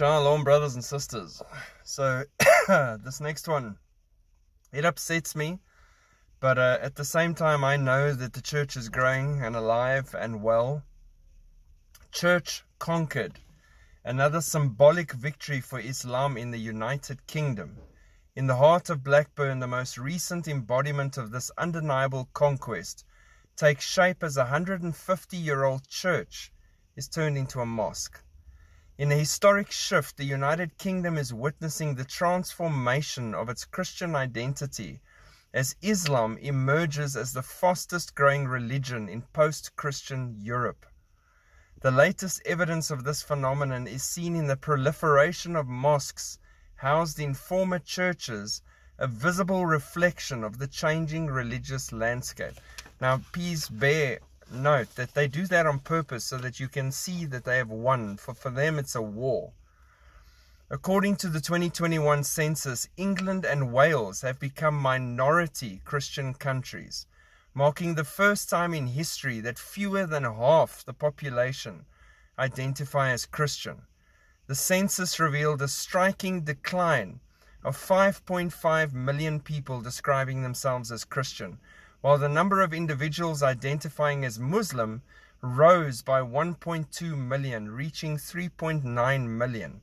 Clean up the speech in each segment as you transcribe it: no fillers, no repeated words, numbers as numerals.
Shalom, brothers and sisters. So this next one, it upsets me, but at the same time I know that the church is growing and alive and well. Church conquered. Another symbolic victory for Islam in the United Kingdom. In the heart of Blackburn, the most recent embodiment of this undeniable conquest takes shape as a 150-year-old church is turned into a mosque. In a historic shift, the United Kingdom is witnessing the transformation of its Christian identity as Islam emerges as the fastest growing religion in post-Christian Europe. The latest evidence of this phenomenon is seen in the proliferation of mosques housed in former churches, a visible reflection of the changing religious landscape. Now, please bear note that they do that on purpose so that you can see that they have won. For them, it's a war. According to the 2021 census, England and Wales have become minority Christian countries, marking the first time in history that fewer than half the population identify as Christian. The census revealed a striking decline of 5.5 million people describing themselves as Christian, while the number of individuals identifying as Muslim rose by 1.2 million, reaching 3.9 million.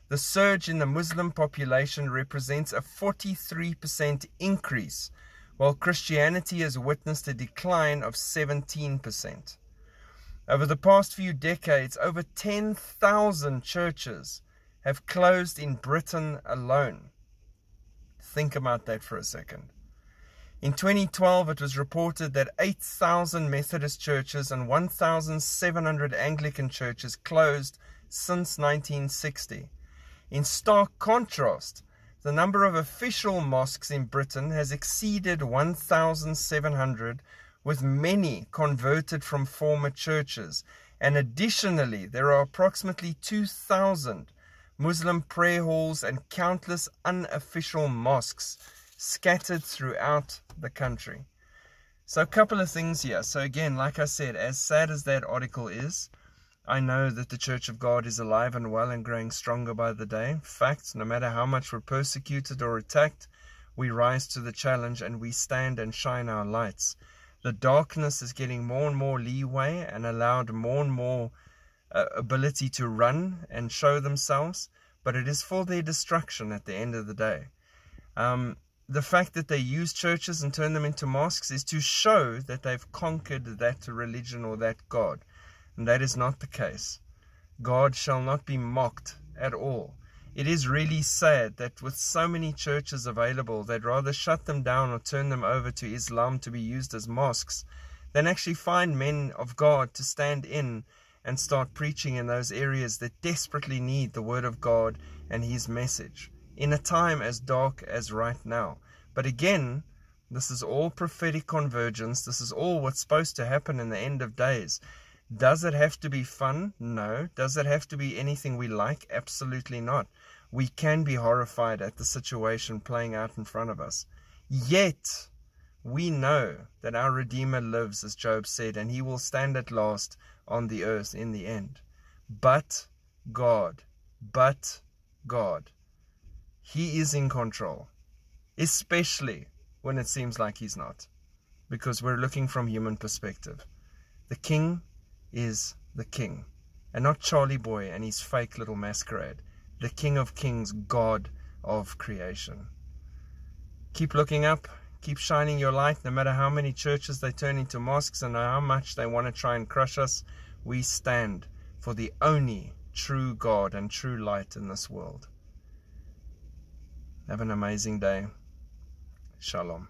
The surge in the Muslim population represents a 43% increase, while Christianity has witnessed a decline of 17%. Over the past few decades, over 10,000 churches have closed in Britain alone. Think about that for a second. In 2012, it was reported that 8,000 Methodist churches and 1,700 Anglican churches closed since 1960. In stark contrast, the number of official mosques in Britain has exceeded 1,700, with many converted from former churches. And additionally, there are approximately 2,000 Muslim prayer halls and countless unofficial mosques scattered throughout the country. So a couple of things here. So again, like I said, as sad as that article is, I know that the Church of God is alive and well and growing stronger by the day. In fact, no matter how much we're persecuted or attacked, we rise to the challenge and we stand and shine our lights. The darkness is getting more and more leeway and allowed more and more ability to run and show themselves, but it is for their destruction at the end of the day. The fact that they use churches and turn them into mosques is to show that they've conquered that religion or that God. And that is not the case. God shall not be mocked at all. It is really sad that with so many churches available, they'd rather shut them down or turn them over to Islam to be used as mosques than actually find men of God to stand in and start preaching in those areas that desperately need the word of God and his message, in a time as dark as right now. But again, this is all prophetic convergence. This is all what's supposed to happen in the end of days. Does it have to be fun? No. Does it have to be anything we like? Absolutely not. We can be horrified at the situation playing out in front of us. Yet, we know that our Redeemer lives, as Job said, and he will stand at last on the earth in the end. But God, he is in control, especially when it seems like he's not, because we're looking from human perspective. The King is the King, and not Charlie Boy and his fake little masquerade. The King of Kings, God of creation. Keep looking up, keep shining your light, no matter how many churches they turn into mosques and how much they want to try and crush us. We stand for the only true God and true light in this world. Have an amazing day. Shalom.